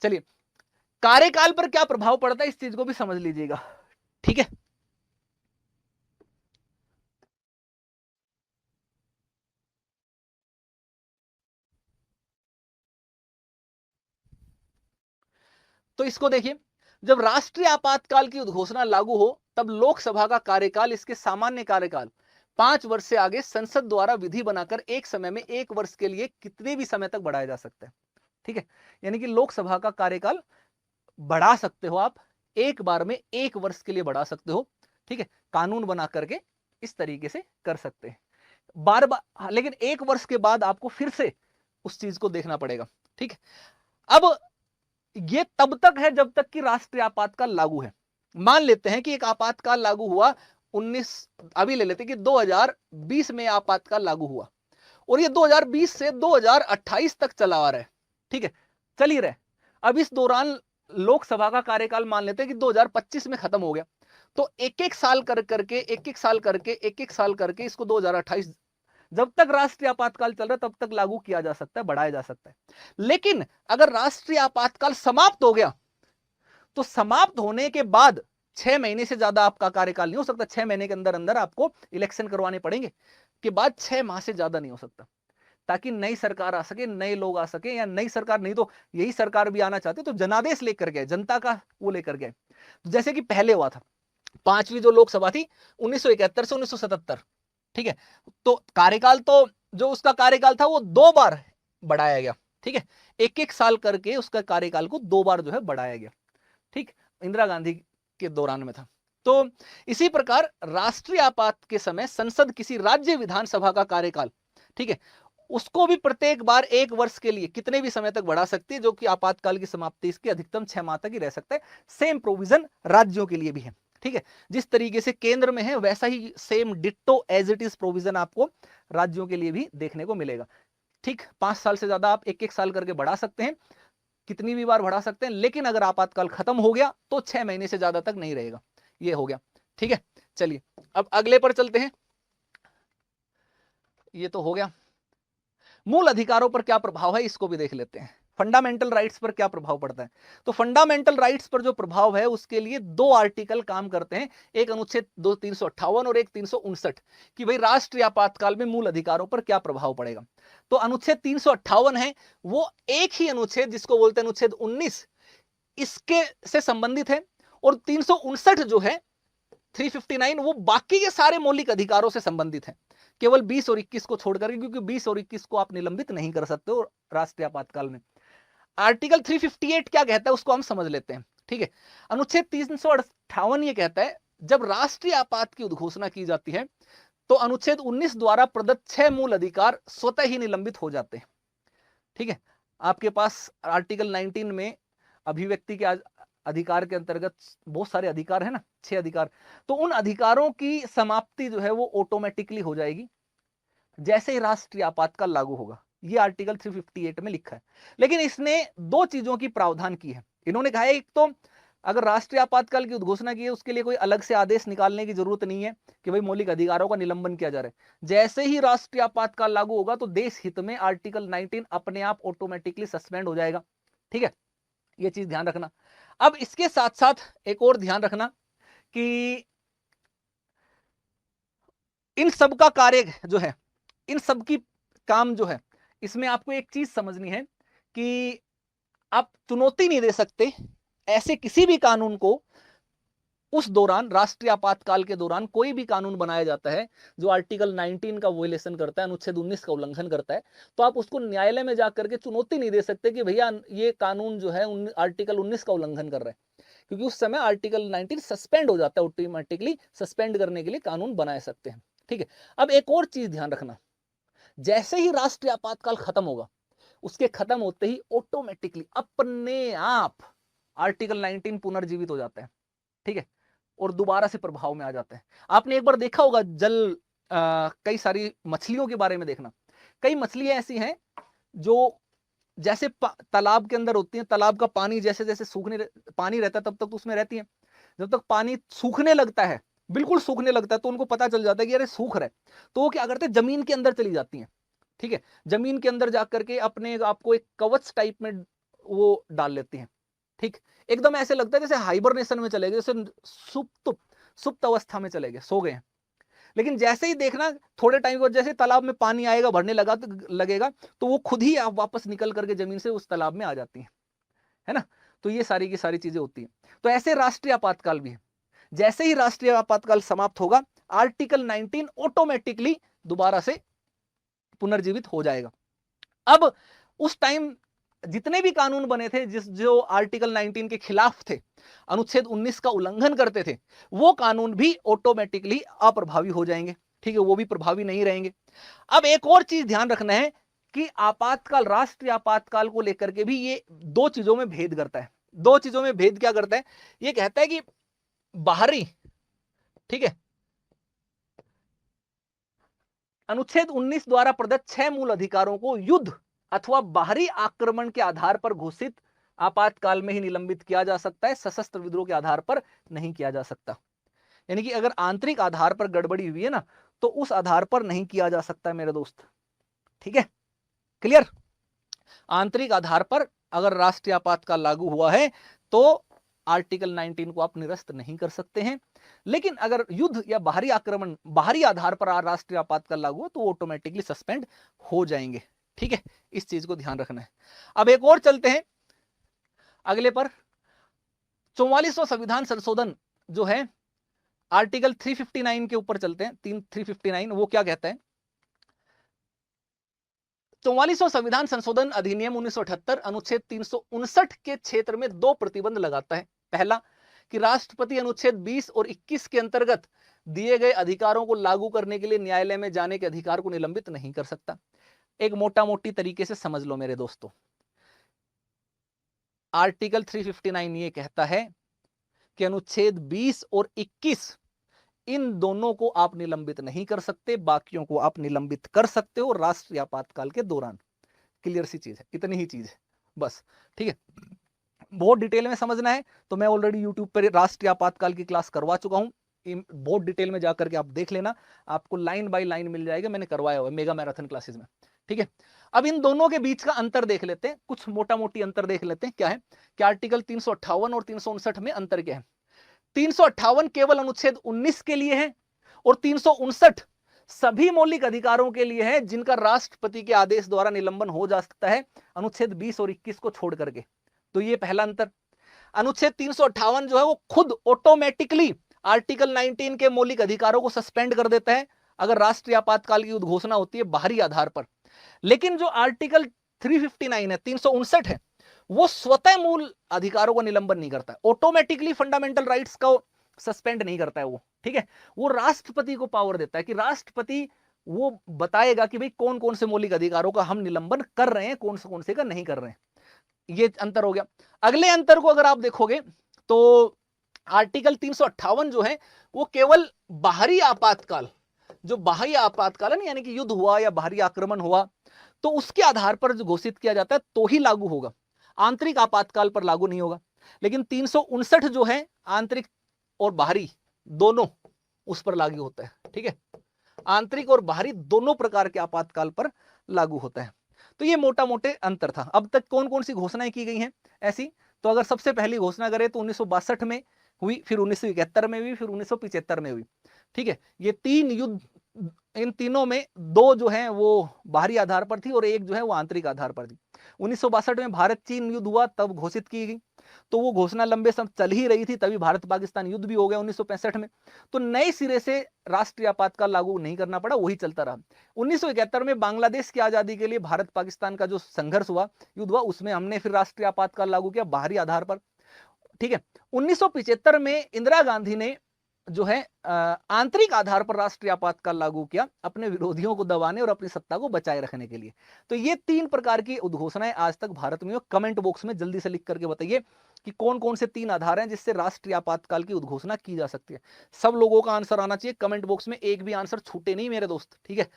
चलिए, कार्यकाल पर क्या प्रभाव पड़ता है इस चीज को भी समझ लीजिएगा, ठीक है। तो इसको देखिए, जब राष्ट्रीय आपातकाल की उद्घोषणा लागू हो तब लोकसभा का कार्यकाल इसके सामान्य कार्यकाल 5 वर्ष से आगे संसद द्वारा विधि बनाकर एक समय में 1 वर्ष के लिए कितने भी समय तक बढ़ाया जा सकता है, ठीक है। यानी कि लोकसभा का कार्यकाल बढ़ा सकते हो आप, एक बार में 1 वर्ष के लिए बढ़ा सकते हो, ठीक है। कानून बना करके इस तरीके से कर सकते हैं बार बार, लेकिन 1 वर्ष के बाद आपको फिर से उस चीज को देखना पड़ेगा, ठीक है। अब ये तब तक है जब तक कि राष्ट्रीय आपातकाल लागू है। मान लेते हैं कि एक आपातकाल लागू हुआ 19, अभी ले लेते हैं कि 2020 में आपातकाल लागू हुआ और ये 2020 से 2028 तक चला आ रहा है, ठीक है, चल ही रहा है। अब इस दौरान लोकसभा का कार्यकाल मान लेते हैं कि 2025 में खत्म हो गया, तो एक एक साल कर करके एक एक साल करके एक एक साल करके इसको 2028, जब तक राष्ट्रीय आपातकाल चल रहा है तब तक लागू किया जा सकता है, बढ़ाया जा सकता है। लेकिन अगर राष्ट्रीय आपातकाल समाप्त हो गया तो समाप्त होने के बाद 6 महीने से ज्यादा आपका कार्यकाल नहीं हो सकता, 6 महीने के अंदर अंदर आपको इलेक्शन करवाने पड़ेंगे, के बाद 6 माह से ज्यादा नहीं हो सकता, ताकि नई सरकार आ सके, नए लोग आ सके, या नई सरकार नहीं तो यही सरकार भी आना चाहती तो जनादेश लेकर गए, जनता का वो लेकर गए, जैसे कि पहले हुआ था 5वीं जो लोकसभा थी 1971 से 1977, ठीक है। तो कार्यकाल तो जो उसका कार्यकाल था वो 2 बार बढ़ाया गया, ठीक है, एक एक साल करके उसका कार्यकाल को 2 बार जो है बढ़ाया गया, ठीक, इंदिरा गांधी के दौरान में था। तो इसी प्रकार राष्ट्रीय आपात के समय संसद किसी राज्य विधानसभा का कार्यकाल, ठीक है, उसको भी प्रत्येक बार 1 वर्ष के लिए कितने भी समय तक बढ़ा सकती है, जो कि आपातकाल की समाप्ति इसकी अधिकतम 6 माह तक ही रह सकता है। सेम प्रोविजन राज्यों के लिए भी है, ठीक है, जिस तरीके से केंद्र में है वैसा ही same ditto as it is provision आपको राज्यों के लिए भी देखने को मिलेगा, ठीक। 5 साल से ज्यादा आप एक एक साल करके बढ़ा सकते हैं, कितनी भी बार बढ़ा सकते हैं, लेकिन अगर आपातकाल खत्म हो गया तो 6 महीने से ज्यादा तक नहीं रहेगा, ये हो गया, ठीक है। चलिए अब अगले पर चलते हैं, ये तो हो गया। मूल अधिकारों पर क्या प्रभाव है इसको भी देख लेते हैं, फंडामेंटल राइट्स पर क्या प्रभाव पड़ता है। तो फंडामेंटल राइट्स पर जो प्रभाव है उसके लिए 2 आर्टिकल काम करते हैं, एक अनुच्छेद 358 और एक 359, कि भाई राष्ट्रीय आपातकाल में मूल अधिकारों पर क्या प्रभाव पड़ेगा। तो अनुच्छेद 358 है वो एक ही अनुच्छेद जिसको बोलते हैं अनुच्छेद 19, इसके से संबंधित है, और 359 जो है 359 वो बाकी के सारे मौलिक अधिकारों से संबंधित है, केवल 20 और 21 को छोड़कर, क्योंकि 20 और 21 को आप निलंबित नहीं कर सकते हो राष्ट्रीय आपातकाल में। आर्टिकल 358 क्या कहता है उसको हम समझ लेते हैं, ठीक है। अनुच्छेद 358 ये कहता है जब राष्ट्रीय आपात की उद्घोषणा की जाती है तो अनुच्छेद 19 द्वारा प्रदत्त 6 मूल अधिकार स्वतः ही निलंबित हो जाते हैं, ठीक है। आपके पास आर्टिकल 19 में अभिव्यक्ति के अधिकार के अंतर्गत बहुत सारे अधिकार है ना, 6 अधिकार, तो उन अधिकारों की समाप्ति जो है वो ऑटोमेटिकली हो जाएगी जैसे ही राष्ट्रीय आपातकाल लागू होगा, ये आर्टिकल 358 में लिखा है। लेकिन इसने 2 चीजों की प्रावधान की है, इन्होंने कहा है एक तो अगर राष्ट्रीय आपातकाल की उद्घोषणा की है उसके लिए कोई अलग से आदेश निकालने की जरूरत नहीं है कि भाई मौलिक अधिकारों का निलंबन किया जा रहा है, जैसे ही राष्ट्रीय आपातकाल लागू होगा तो देश हित में आर्टिकल 19 अपने आप ऑटोमेटिकली सस्पेंड हो जाएगा, ठीक है, ये चीज ध्यान रखना। अब इसके साथ साथ एक और ध्यान रखना कि इन सब का कार्य जो है, इन सब की काम जो है, इसमें आपको एक चीज समझनी है कि आप चुनौती नहीं दे सकते ऐसे किसी भी कानून को उस दौरान, राष्ट्रीय आपातकाल के दौरान कोई भी कानून बनाया जाता है जो आर्टिकल 19 का वोलेशन करता है, अनुच्छेद 19 का उल्लंघन करता है, तो आप उसको न्यायालय में जाकर के चुनौती नहीं दे सकते कि भैया ये कानून जो है आर्टिकल 19 का उल्लंघन कर रहा है, क्योंकि उस समय आर्टिकल 19 सस्पेंड हो जाता है, ऑटोमेटिकली सस्पेंड करने के लिए कानून बनाए सकते हैं, ठीक है। अब एक और चीज ध्यान रखना, जैसे ही राष्ट्रीय आपातकाल खत्म होगा उसके खत्म होते ही ऑटोमेटिकली अपने आप आर्टिकल 19 पुनर्जीवित हो जाता है, ठीक है, और दोबारा से प्रभाव में आ जाता है। आपने एक बार देखा होगा जल कई सारी मछलियों के बारे में देखना, कई मछलियां ऐसी हैं जो जैसे तालाब के अंदर होती हैं, तालाब का पानी जैसे जैसे सूखने पानी रहता है तब तक तो उसमें रहती है, जब तक पानी सूखने लगता है, बिल्कुल सूखने लगता है, तो उनको पता चल जाता है कि अरे सूख रहा है, तो वो क्या करते हैं जमीन के अंदर चली जाती हैं, ठीक है, जमीन के अंदर जाकर के अपने आपको एक कवच टाइप में वो डाल लेती हैं। ठीक, एकदम ऐसे लगता है जैसे हाइबरनेशन में चले गए, जैसे सुप्त अवस्था में चले गए, सो गए। लेकिन जैसे ही देखना थोड़े टाइम बाद जैसे तालाब में पानी आएगा, भरने लगेगा, तो वो खुद ही आप वापस निकल करके जमीन से उस तालाब में आ जाती है ना। तो ये सारी की सारी चीजें होती हैं। तो ऐसे राष्ट्रीय आपातकाल भी है। जैसे ही राष्ट्रीय आपातकाल समाप्त होगा, आर्टिकल 19 ऑटोमेटिकली दोबारा से पुनर्जीवित हो जाएगा। अब उस टाइम जितने भी कानून बने थे जो आर्टिकल 19 के खिलाफ थे, अनुच्छेद 19 का उल्लंघन करते थे, वो कानून भी ऑटोमेटिकली अप्रभावी हो जाएंगे। ठीक है, वो भी प्रभावी नहीं रहेंगे। अब एक और चीज ध्यान रखना है कि आपातकाल, राष्ट्रीय आपातकाल को लेकर के भी ये दो चीजों में भेद करता है। दो चीजों में भेद क्या करता है? ये कहता है कि बाहरी, ठीक है, अनुच्छेद 19 द्वारा प्रदत्त 6 मूल अधिकारों को युद्ध अथवा बाहरी आक्रमण के आधार पर घोषित आपातकाल में ही निलंबित किया जा सकता है, सशस्त्र विद्रोह के आधार पर नहीं किया जा सकता। यानी कि अगर आंतरिक आधार पर गड़बड़ी हुई है ना, तो उस आधार पर नहीं किया जा सकता मेरे दोस्त। ठीक है, क्लियर? आंतरिक आधार पर अगर राष्ट्रीय आपातकाल लागू हुआ है तो आर्टिकल 19 को आप निरस्त नहीं कर सकते हैं। लेकिन अगर युद्ध या बाहरी आक्रमण, बाहरी आधार पर राष्ट्रीय आपातकाल लागू हो तो ऑटोमेटिकली सस्पेंड हो जाएंगे। ठीक है, इस चीज को ध्यान रखना है। अब एक और चलते हैं अगले पर। 44वां संविधान संशोधन जो है, आर्टिकल 359 के ऊपर चलते हैं। 359 वो क्या कहता है? 44वां संविधान संशोधन अधिनियम 1978 अनुच्छेद 359 के क्षेत्र में दो प्रतिबंध लगाता है। पहला, कि राष्ट्रपति अनुच्छेद 20 और 21 के अंतर्गत दिए गए अधिकारों को लागू करने के लिए न्यायालय में जाने के अधिकार को निलंबित नहीं कर सकता। एक मोटा मोटी तरीके से समझ लो मेरे दोस्तों, आर्टिकल 359 ये कहता है कि अनुच्छेद 20 और 21 इन दोनों को आप निलंबित नहीं कर सकते, बाकियों को आप निलंबित कर सकते हो राष्ट्रीय आपातकाल के दौरान। क्लियर सी चीज है, इतनी ही चीज है बस। ठीक है, बहुत डिटेल में समझना है तो मैं ऑलरेडी यूट्यूब पर राष्ट्रीय आपातकाल की क्लास करवा चुका हूं, बहुत डिटेल में जाकर के आप देख लेना, आपको लाइन बाय लाइन मिल जाएगा, मैंने करवाया हुआ मेगा मैराथन क्लासेस में। ठीक है, अब इन दोनों के बीच का अंतर देख लेते हैं, कुछ मोटा मोटी अंतर देख लेते हैं। क्या है कि आर्टिकल 358 और 359 में अंतर क्या है? 358 केवल अनुच्छेद 19 के लिए है और 359 सभी मौलिक अधिकारों के लिए है जिनका राष्ट्रपति के आदेश द्वारा निलंबन हो जा सकता है, अनुच्छेद 20 और 21 को छोड़ करके। तो ये पहला अंतर। अनुच्छेद 358 जो है वो खुद ऑटोमेटिकली आर्टिकल 19 के मौलिक अधिकारों को सस्पेंड कर देता है अगर राष्ट्रीय आपातकाल की उद्घोषणा होती है बाहरी आधार पर। लेकिन जो आर्टिकल 359 है, 359 है, वो स्वतः मूल अधिकारों को निलंबन नहीं करता है, ऑटोमेटिकली फंडामेंटल राइट्स को सस्पेंड नहीं करता है वो। ठीक है, वो राष्ट्रपति को पावर देता है कि राष्ट्रपति वो बताएगा कि भाई कौन कौन से मौलिक अधिकारों का हम निलंबन कर रहे हैं, कौन से का नहीं कर रहे हैं। ये अंतर हो गया। अगले अंतर को अगर आप देखोगे तो आर्टिकल 358 जो है वो केवल बाहरी आपातकाल, जो बाहरी आपातकाल है यानी कि युद्ध हुआ या बाहरी आक्रमण हुआ तो उसके आधार पर जो घोषित किया जाता है तो ही लागू होगा, आंतरिक आपातकाल पर लागू नहीं होगा। लेकिन 359 जो है आंतरिक और बाहरी दोनों उस पर लागू होता है। ठीक है, आंतरिक और बाहरी दोनों प्रकार के आपातकाल पर लागू होता है। तो ये मोटा मोटे अंतर था। अब तक कौन कौन सी घोषणाएं की गई हैं ऐसी? तो अगर सबसे पहली घोषणा करें तो 1962 में हुई, फिर 1971 में हुई, फिर 1975 में हुई। ठीक है, ये तीन युद्ध, इन तीनों में दो जो है वो बाहरी आधार पर थी और एक जो है वो आंतरिक आधार पर थी। 1962 में भारत चीन युद्ध हुआ तब घोषित की गई, तो वो घोषणा लंबे समय चल ही रही थी, तभी भारत पाकिस्तान युद्ध भी हो गया 1965 में। तो नए सिरे से राष्ट्रीय आपातकाल लागू नहीं करना पड़ा, वही चलता रहा। 1971 में बांग्लादेश की आजादी के लिए भारत पाकिस्तान का जो संघर्ष हुआ, युद्ध हुआ, उसमें हमने फिर राष्ट्रीय आपातकाल लागू किया बाहरी आधार पर। ठीक है, 1975 में इंदिरा गांधी ने जो है आंतरिक आधार पर राष्ट्रीय आपातकाल लागू किया अपने विरोधियों को दबाने और अपनी सत्ता को बचाए रखने के लिए। तो ये तीन प्रकार की उद्घोषणाएं आज तक भारत में। कमेंट बॉक्स में जल्दी से लिख करके बताइए कि कौन कौन से तीन आधार हैं जिससे राष्ट्रीय आपातकाल की उद्घोषणा की जा सकती है। सब लोगों का आंसर आना चाहिए कमेंट बॉक्स में, एक भी आंसर छूटे नहीं मेरे दोस्त। ठीक है, चलिए।